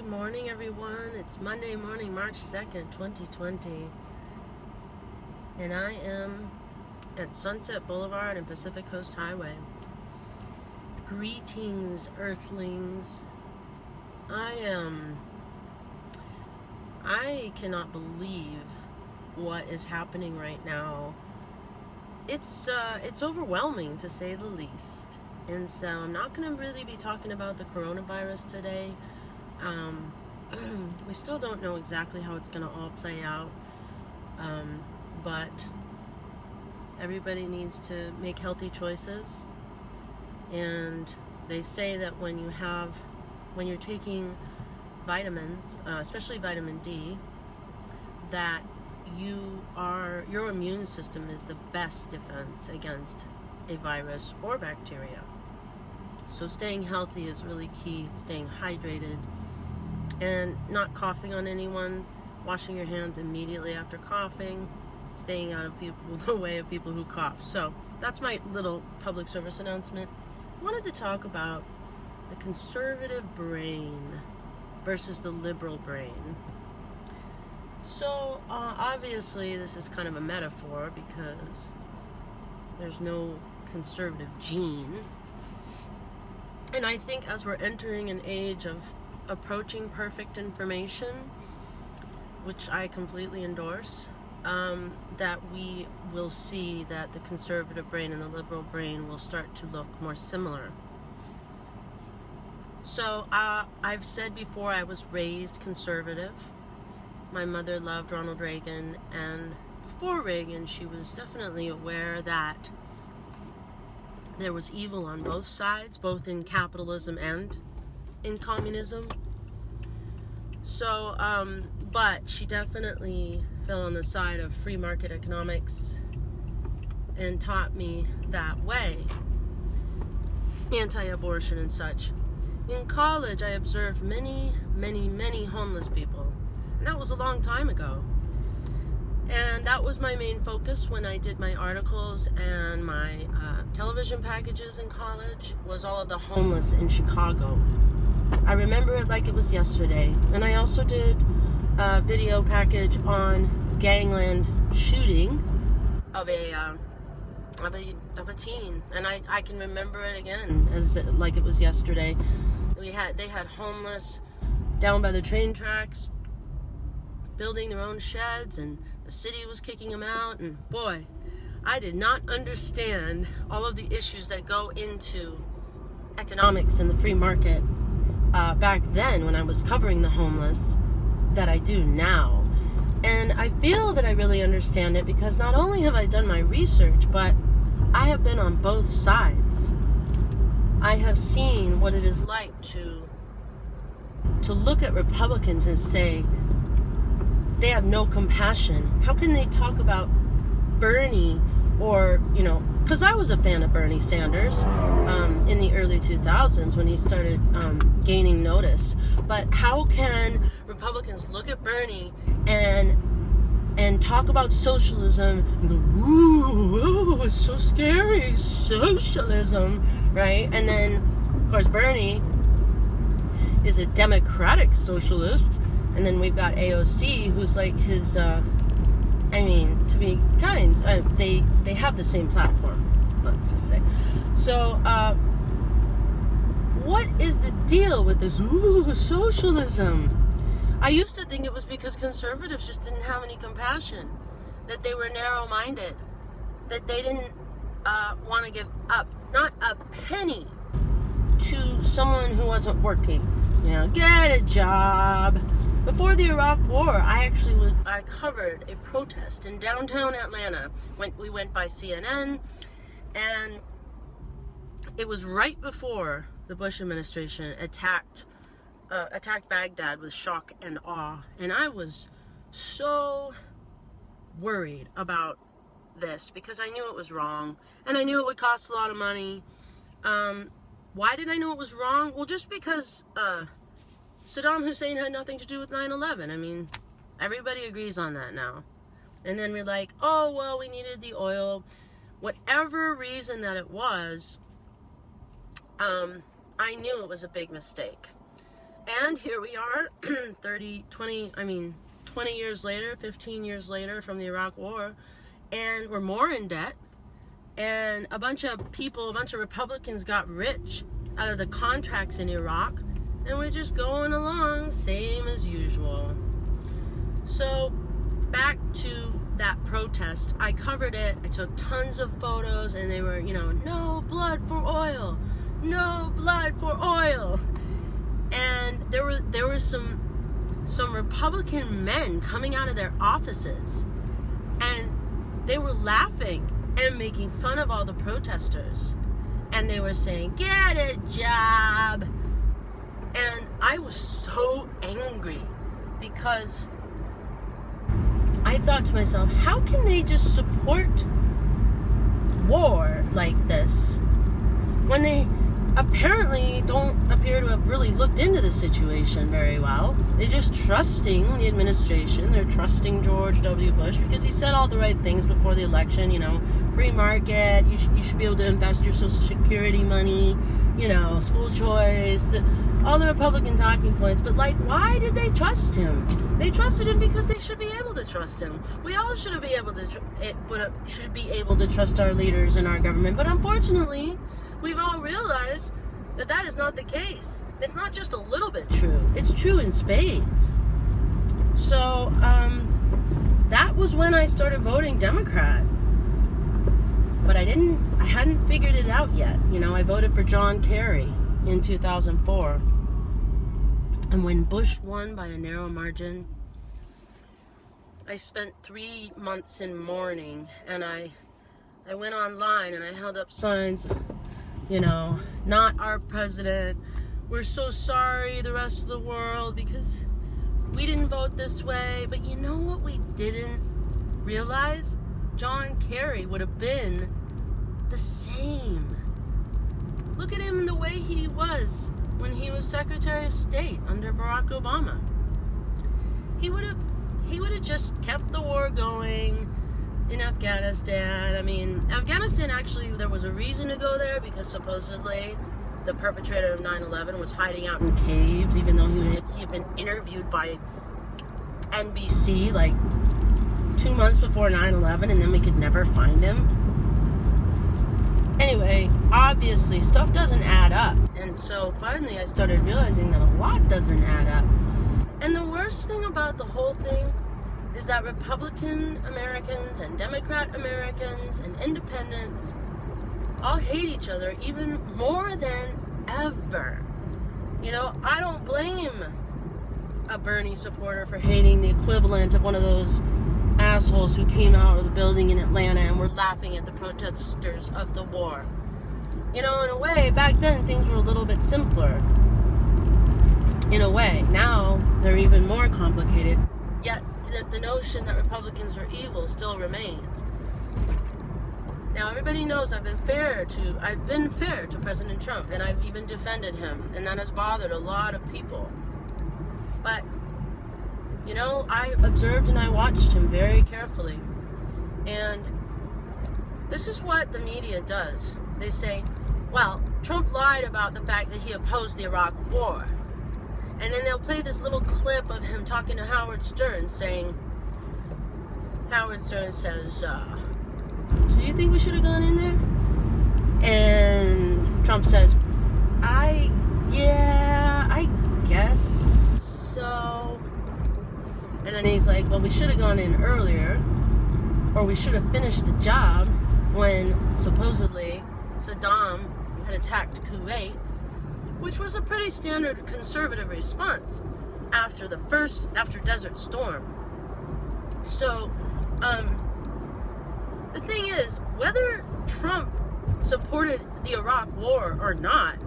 Good morning, everyone. It's Monday morning, March 2nd, 2020. And I am at Sunset Boulevard and Pacific Coast Highway. Greetings, Earthlings. I cannot believe what is happening right now. It's overwhelming, to say the least. And so I'm not going to really be talking about the coronavirus today. We still don't know exactly how it's going to all play out, but everybody needs to make healthy choices. And they say that when you're taking vitamins, especially vitamin D, that your immune system is the best defense against a virus or bacteria. So staying healthy is really key, staying hydrated, and not coughing on anyone, washing your hands immediately after coughing, staying out of the way of people who cough. So that's my little public service announcement. I wanted to talk about the conservative brain versus the liberal brain. So obviously this is kind of a metaphor because there's no conservative gene. And I think as we're entering an age of approaching perfect information, which I completely endorse, that we will see that the conservative brain and the liberal brain will start to look more similar. So I've said before, I was raised conservative. My mother loved Ronald Reagan, and before Reagan, she was definitely aware that there was evil on both sides, both in capitalism and in communism. So, but she definitely fell on the side of free market economics and taught me that way, anti-abortion and such. In college, I observed many, many, many homeless people, and that was a long time ago. And that was my main focus when I did my articles and my television packages in college, was all of the homeless in Chicago. I remember it like it was yesterday. And I also did a video package on gangland shooting of a teen, and I can remember it again as like it was yesterday. They had homeless down by the train tracks, building their own sheds, and the city was kicking them out. And boy, I did not understand all of the issues that go into economics and the free market back then when I was covering the homeless that I do now. And I feel that I really understand it because not only have I done my research, but I have been on both sides. I have seen what it is like to look at Republicans and say they have no compassion. How can they talk about Bernie or, because I was a fan of Bernie Sanders in the early 2000s when he started gaining notice. But how can Republicans look at Bernie and talk about socialism and go, ooh, it's so scary, socialism, right? And then, of course, Bernie is a democratic socialist. And then we've got AOC, who's like his, to be kind, they have the same platform, let's just say. So, what is the deal with this socialism? I used to think it was because conservatives just didn't have any compassion, that they were narrow-minded, that they didn't want to give up, not a penny, to someone who wasn't working. Get a job. Before the Iraq War, I covered a protest in downtown Atlanta. We went by CNN, and it was right before the Bush administration attacked Baghdad with shock and awe. And I was so worried about this because I knew it was wrong, and I knew it would cost a lot of money. Why did I know it was wrong? Well, just because Saddam Hussein had nothing to do with 9/11. Everybody agrees on that now. And then we're like, oh, well, we needed the oil. Whatever reason that it was, I knew it was a big mistake. And here we are 20 years later, 15 years later from the Iraq War, and we're more in debt. And a bunch of Republicans got rich out of the contracts in Iraq, and we're just going along, same as usual. So, back to that protest. I covered it, I took tons of photos, and they were, no blood for oil, no blood for oil. And there were some Republican men coming out of their offices, and they were laughing and making fun of all the protesters, and they were saying, get a job. And I was so angry, because I thought to myself, how can they just support war like this when they apparently don't appear to have really looked into the situation very well? They're just trusting the administration. They're trusting George W. Bush because he said all the right things before the election. Free market, you should be able to invest your Social Security money, school choice, all the Republican talking points. But why did they trust him? They trusted him because they should be able to trust him. We all should be able to trust our leaders and our government. But unfortunately, we've all realized that is not the case. It's not just a little bit true. It's true in spades. So, that was when I started voting Democrat. But I hadn't figured it out yet. I voted for John Kerry in 2004. And when Bush won by a narrow margin, I spent 3 months in mourning, and I went online and I held up signs, not our president. We're so sorry, the rest of the world, because we didn't vote this way. But you know what we didn't realize? John Kerry would have been the same. Look at him the way he was when he was Secretary of State under Barack Obama. He would have just kept the war going in Afghanistan. Afghanistan, actually, there was a reason to go there, because supposedly the perpetrator of 9/11 was hiding out in caves, even though he had been interviewed by NBC 2 months before 9/11, and then we could never find him. Anyway, obviously, stuff doesn't add up. And so finally I started realizing that a lot doesn't add up. And the worst thing about the whole thing is that Republican Americans and Democrat Americans and independents all hate each other even more than ever. I don't blame a Bernie supporter for hating the equivalent of one of those assholes who came out of the building in Atlanta and were laughing at the protesters of the war. In a way, back then things were a little bit simpler. In a way, now they're even more complicated. Yet the notion that Republicans are evil still remains. Now, everybody knows I've been fair to President Trump, and I've even defended him, and that has bothered a lot of people. But I observed and I watched him very carefully. And this is what the media does. They say, well, Trump lied about the fact that he opposed the Iraq War. And then they'll play this little clip of him talking to Howard Stern, Howard Stern says, so you think we should have gone in there? And Trump says, I guess so. And then he's like, well, we should have gone in earlier, or we should have finished the job when supposedly Saddam had attacked Kuwait, which was a pretty standard conservative response after Desert Storm. So, the thing is, whether Trump supported the Iraq War or not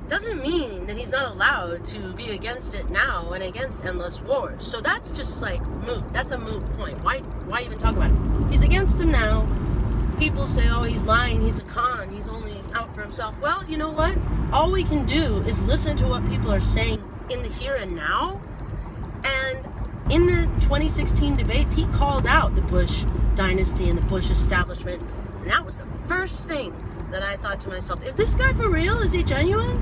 doesn't mean that he's not allowed to be against it now and against endless wars. So that's just moot. That's a moot point. Why even talk about it? He's against them now. People say, oh, he's lying, he's a con, he's only out for himself. Well, you know what? All we can do is listen to what people are saying in the here and now. And in the 2016 debates, he called out the Bush dynasty and the Bush establishment. And that was the first thing that I thought to myself, is this guy for real? Is he genuine?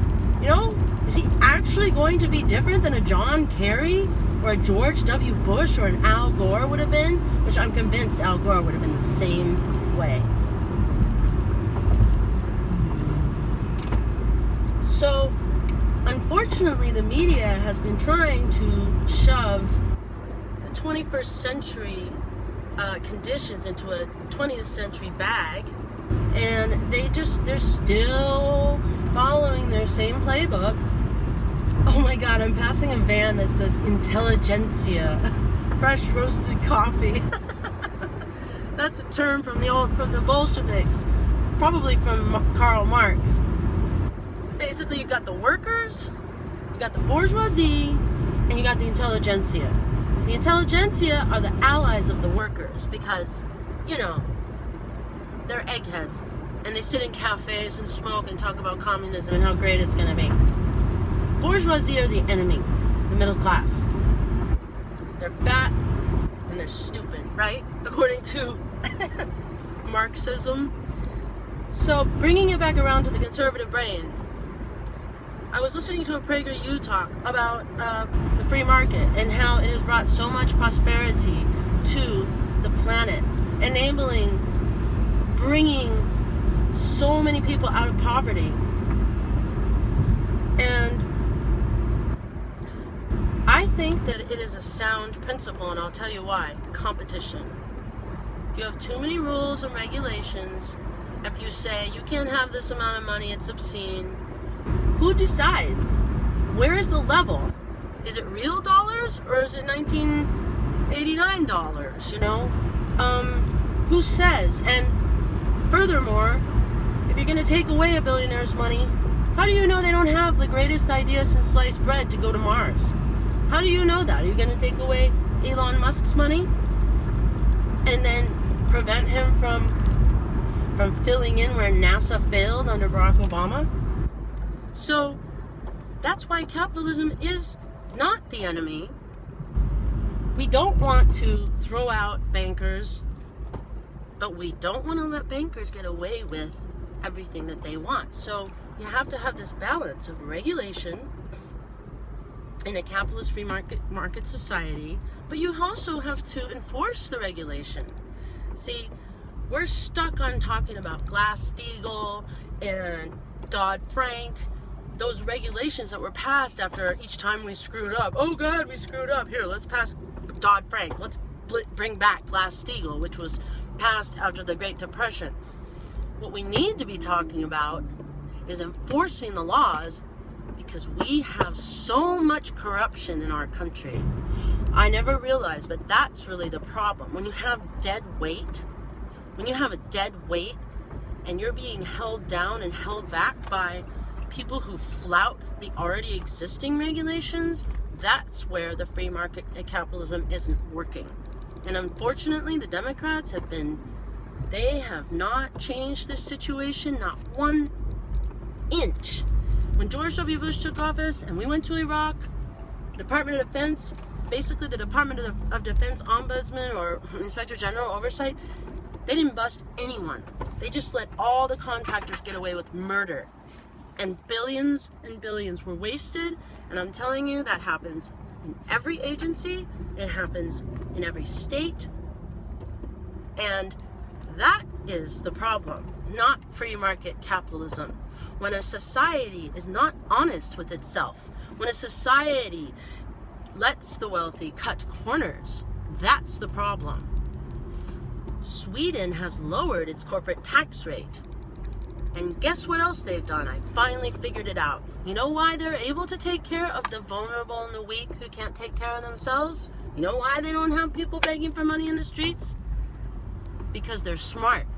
Is he actually actually going to be different than a John Kerry or a George W. Bush or an Al Gore would have been, which I'm convinced Al Gore would have been the same way. So, unfortunately, the media has been trying to shove the 21st century conditions into a 20th century bag, and they're still following their same playbook. Oh my God, I'm passing a van that says intelligentsia, fresh roasted coffee. That's a term from the Bolsheviks, probably from Karl Marx. Basically, you got the workers, you got the bourgeoisie, and you got the intelligentsia. The intelligentsia are the allies of the workers because, they're eggheads. And they sit in cafes and smoke and talk about communism and how great it's going to be. Bourgeoisie are the enemy, the middle class. They're fat and they're stupid, right? According to Marxism. So, bringing it back around to the conservative brain, I was listening to a PragerU talk about the free market and how it has brought so much prosperity to the planet, bringing so many people out of poverty. And I think that it is a sound principle, and I'll tell you why. Competition. If you have too many rules and regulations, if you say you can't have this amount of money, it's obscene, who decides? Where is the level? Is it real dollars or is it $1989? Who says? And furthermore, if you're going to take away a billionaire's money, how do you know they don't have the greatest idea since sliced bread to go to Mars? How do you know that? Are you going to take away Elon Musk's money and then prevent him from filling in where NASA failed under Barack Obama? So, that's why capitalism is not the enemy. We don't want to throw out bankers, but we don't want to let bankers get away with everything that they want. So, you have to have this balance of regulation in a capitalist free market society, but you also have to enforce the regulation. See, we're stuck on talking about Glass-Steagall and Dodd-Frank, those regulations that were passed after each time we screwed up. Oh God, we screwed up. Here, let's pass Dodd-Frank. Let's bring back Glass-Steagall, which was passed after the Great Depression. What we need to be talking about is enforcing the laws, because we have so much corruption in our country. I never realized, but that's really the problem. When you have dead weight, and you're being held down and held back by people who flout the already existing regulations, that's where the free market capitalism isn't working. And unfortunately, the Democrats have not changed this situation, not 1 inch. When George W. Bush took office and we went to Iraq, Department of Defense, basically the Department of Defense Ombudsman or Inspector General oversight, they didn't bust anyone. They just let all the contractors get away with murder. And billions were wasted. And I'm telling you, that happens in every agency. It happens in every state. And that is the problem, not free market capitalism. When a society is not honest with itself, when a society lets the wealthy cut corners, that's the problem. Sweden has lowered its corporate tax rate. And guess what else they've done? I finally figured it out. You know why they're able to take care of the vulnerable and the weak who can't take care of themselves? You know why they don't have people begging for money in the streets? Because they're smart.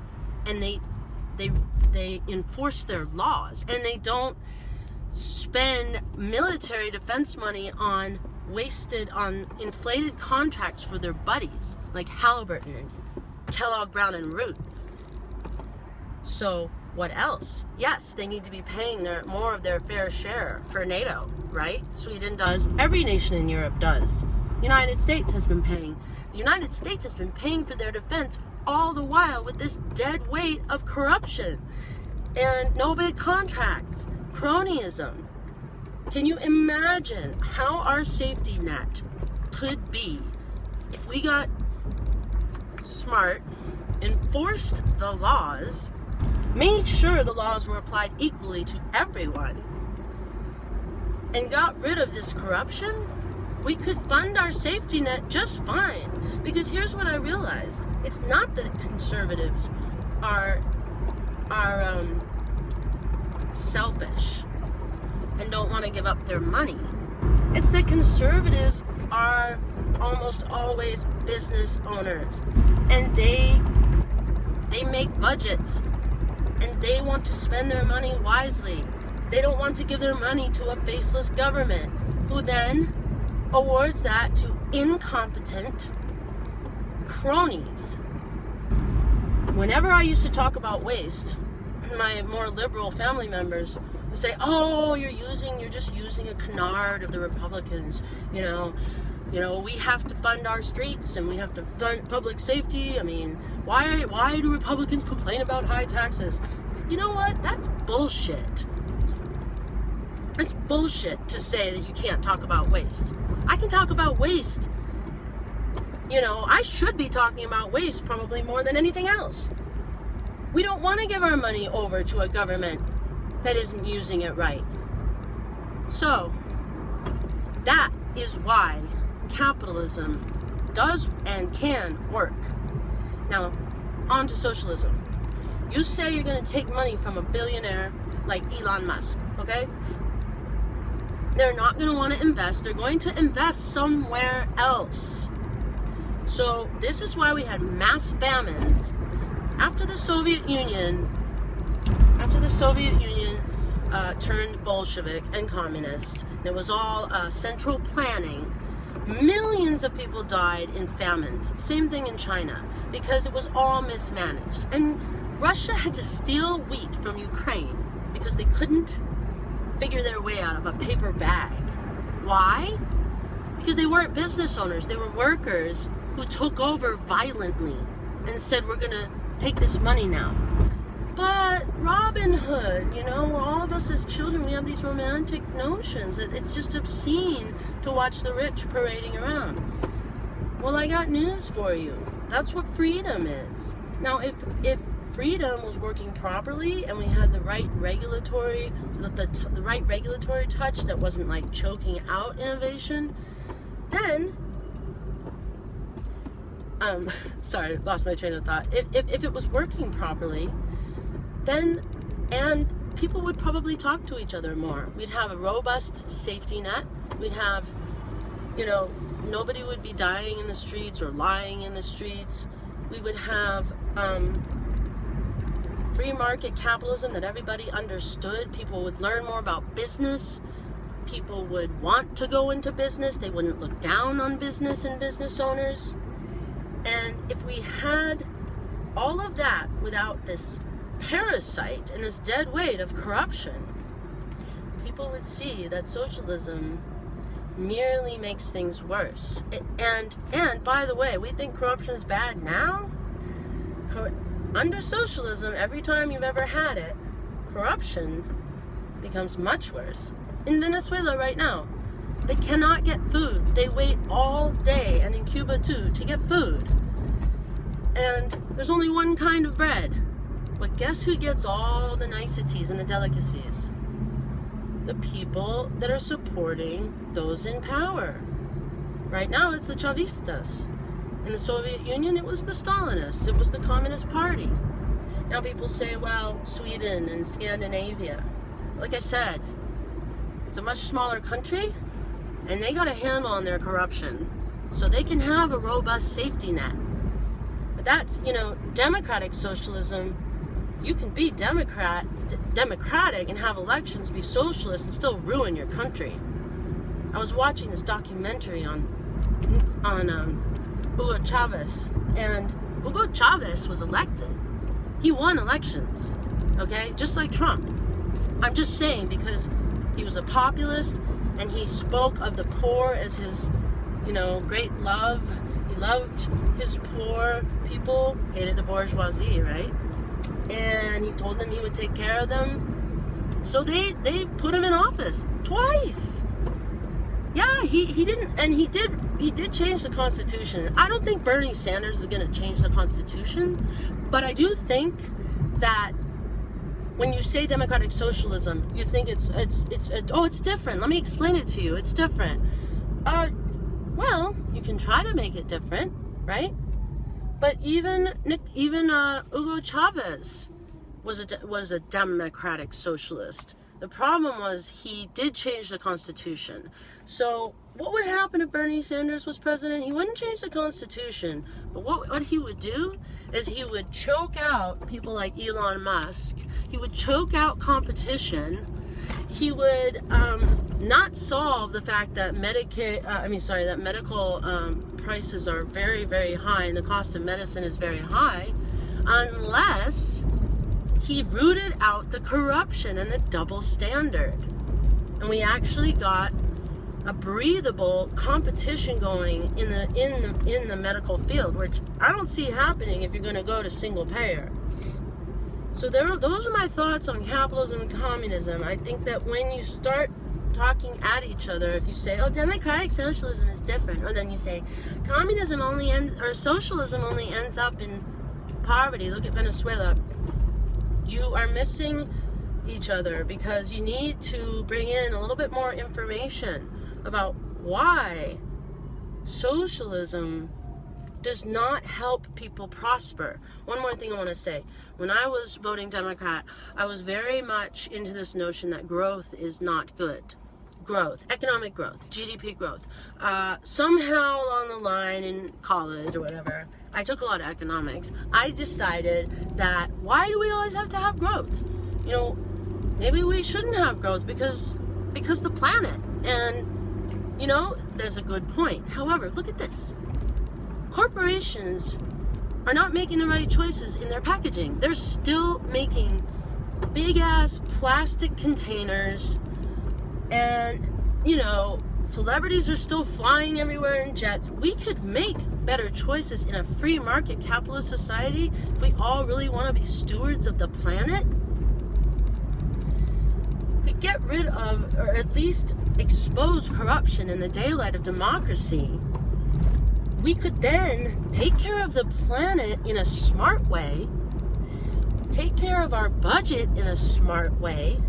And they enforce their laws. And they don't spend military defense money on inflated contracts for their buddies, like Halliburton and Kellogg, Brown and Root. So what else? Yes, they need to be paying more of their fair share for NATO, right? Sweden does. Every nation in Europe does. The United States has been paying. The United States has been paying for their defense all the while with this dead weight of corruption and no bid contracts, cronyism. Can you imagine how our safety net could be if we got smart, enforced the laws, made sure the laws were applied equally to everyone, and got rid of this corruption? We could fund our safety net just fine. Because here's what I realized. It's not that conservatives are selfish and don't want to give up their money. It's that conservatives are almost always business owners, and they make budgets, and they want to spend their money wisely. They don't want to give their money to a faceless government who then awards that to incompetent cronies. Whenever I used to talk about waste, my more liberal family members would say, "Oh, you're just using a canard of the Republicans. You know, we have to fund our streets and we have to fund public safety. I mean, why do Republicans complain about high taxes?" You know what? That's bullshit. It's bullshit to say that you can't talk about waste. I can talk about waste. I should be talking about waste probably more than anything else. We don't want to give our money over to a government that isn't using it right. So, that is why capitalism does and can work. Now, on to socialism. You say you're going to take money from a billionaire like Elon Musk, okay? They're not going to want to invest. They're going to invest somewhere else. So this is why we had mass famines after the Soviet Union turned Bolshevik and communist. It was all central planning. Millions of people died in famines. Same thing in China, because it was all mismanaged. And Russia had to steal wheat from Ukraine because they couldn't figure their way out of a paper bag. Why? Because they weren't business owners. They were workers who took over violently and said, "We're going to take this money now." But Robin Hood, all of us as children, we have these romantic notions that it's just obscene to watch the rich parading around. Well, I got news for you. That's what freedom is. Now, if freedom was working properly and we had the right regulatory touch that wasn't like choking out innovation, then sorry, lost my train of thought. If it was working properly, then, and people would probably talk to each other more. We'd have a robust safety net. We'd have, nobody would be dying in the streets or lying in the streets. We would have free market capitalism that everybody understood. People would learn more about business. People would want to go into business. They wouldn't look down on business and business owners. And if we had all of that without this parasite and this dead weight of corruption, people would see that socialism merely makes things worse. And by the way, we think corruption is bad now. Under socialism, every time you've ever had it, corruption becomes much worse. In Venezuela right now, they cannot get food. They wait all day, and in Cuba too, to get food. And there's only one kind of bread. But guess who gets all the niceties and the delicacies? The people that are supporting those in power. Right now, it's the Chavistas. In the Soviet Union, it was the Stalinists. It was the Communist Party. Now people say, well, Sweden and Scandinavia. Like I said, it's a much smaller country, and they got a handle on their corruption. So they can have a robust safety net. But that's, democratic socialism. You can be democratic and have elections, be socialist, and still ruin your country. I was watching this documentary on Hugo Chavez, and Hugo Chavez was elected. He won elections, okay? Just like Trump. I'm just saying, because he was a populist, and he spoke of the poor as his, great love. He loved his poor people, hated the bourgeoisie, right? And he told them he would take care of them. So they put him in office twice. Yeah, he didn't, and he did change the Constitution. I don't think Bernie Sanders is going to change the Constitution, but I do think that when you say democratic socialism, you think it's different. Let me explain it to you. It's different. Well, you can try to make it different, right? But even Hugo Chavez was a democratic socialist. The problem was he did change the Constitution. So what would happen if Bernie Sanders was president? He wouldn't change the Constitution, but what he would do is he would choke out people like Elon Musk. He would choke out competition. He would not solve the fact that medical prices are very, very high and the cost of medicine is very high, unless he rooted out the corruption and the double standard. And we actually got a breathable competition going in the medical field, which I don't see happening if you're going to go to single payer. So those are my thoughts on capitalism and communism. I think that when you start talking at each other, if you say, democratic socialism is different, or then you say socialism only ends up in poverty. Look at Venezuela. You are missing each other because you need to bring in a little bit more information about why socialism does not help people prosper. One more thing I want to say. When I was voting Democrat, I was very much into this notion that growth is not good. Growth, economic growth, GDP growth. Somehow along the line in college or whatever, I took a lot of economics. I decided that why do we always have to have growth? Maybe we shouldn't have growth because the planet. And there's a good point. However, look at this. Corporations are not making the right choices in their packaging. They're still making big ass plastic containers, and celebrities are still flying everywhere in jets. We could make better choices in a free market capitalist society if we all really want to be stewards of the planet. To get rid of, or at least expose corruption in the daylight of democracy, we could then take care of the planet in a smart way, take care of our budget in a smart way,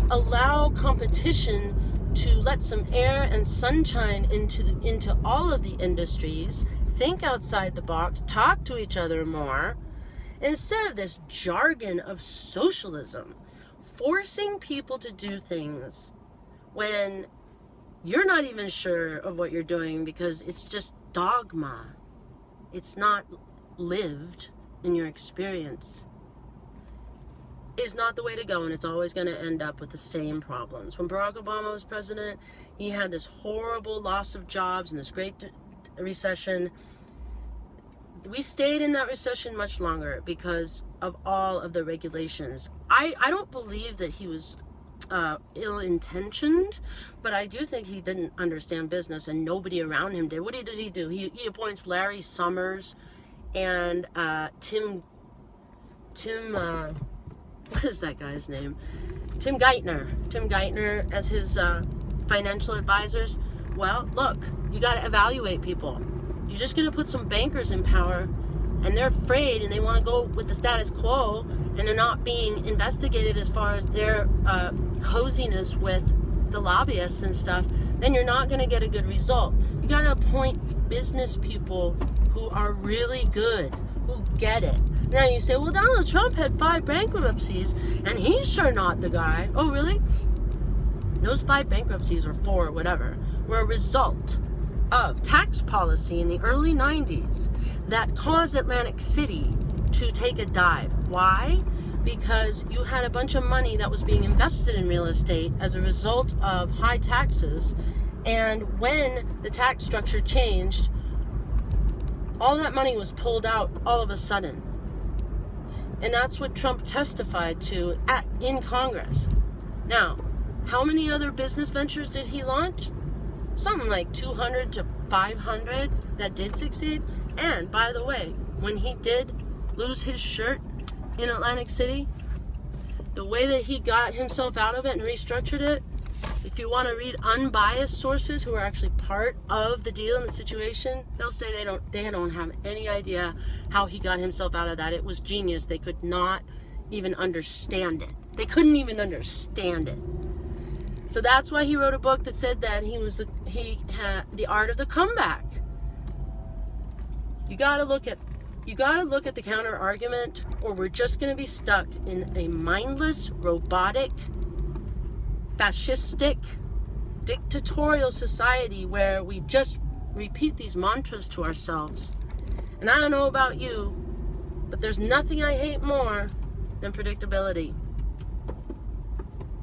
allow competition to let some air and sunshine into all of the industries, think outside the box, talk to each other more, instead of this jargon of socialism, forcing people to do things when you're not even sure of what you're doing because it's just dogma. It's not lived in your experience. Is not the way to go, and it's always going to end up with the same problems. When Barack Obama was president, he had this horrible loss of jobs and this great recession. We stayed in that recession much longer because of all of the regulations. I don't believe that he was ill-intentioned, but I do think he didn't understand business, and nobody around him did. What does he do? He appoints Larry Summers and Tim what is that guy's name? Tim Geithner as his financial advisors. Well, look, you got to evaluate people. You're just going to put some bankers in power, and they're afraid, and they want to go with the status quo, and they're not being investigated as far as their coziness with the lobbyists and stuff, then you're not going to get a good result. You got to appoint business people who are really good, who get it. Now you say, well, Donald Trump had 5 bankruptcies, and he's sure not the guy. Oh, really? Those 5 bankruptcies, or 4, whatever, were a result of tax policy in the early 90s that caused Atlantic City to take a dive. Why? Because you had a bunch of money that was being invested in real estate as a result of high taxes, and when the tax structure changed, all that money was pulled out all of a sudden. And that's what Trump testified to in Congress. Now, how many other business ventures did he launch? Something like 200 to 500 that did succeed. And by the way, when he did lose his shirt in Atlantic City, the way that he got himself out of it and restructured it, if you want to read unbiased sources who are actually part of the deal and the situation, they'll say they don't have any idea how he got himself out of that. It was genius. They could not even understand it. They couldn't even understand it. So that's why he wrote a book that said that he had the art of the comeback. You gotta look at the counter argument, or we're just gonna be stuck in a mindless, robotic, fascistic, dictatorial society where we just repeat these mantras to ourselves. And I don't know about you, but there's nothing I hate more than predictability.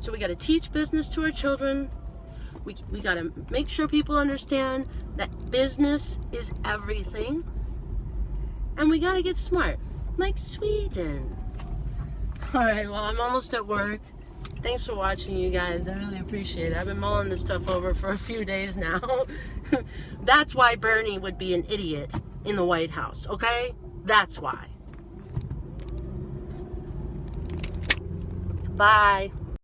So we got to teach business to our children. We got to make sure people understand that business is everything. And we got to get smart, like Sweden. All right, well, I'm almost at work. Thanks for watching, you guys. I really appreciate it. I've been mulling this stuff over for a few days now. That's why Bernie would be an idiot in the White House, okay? That's why. Bye.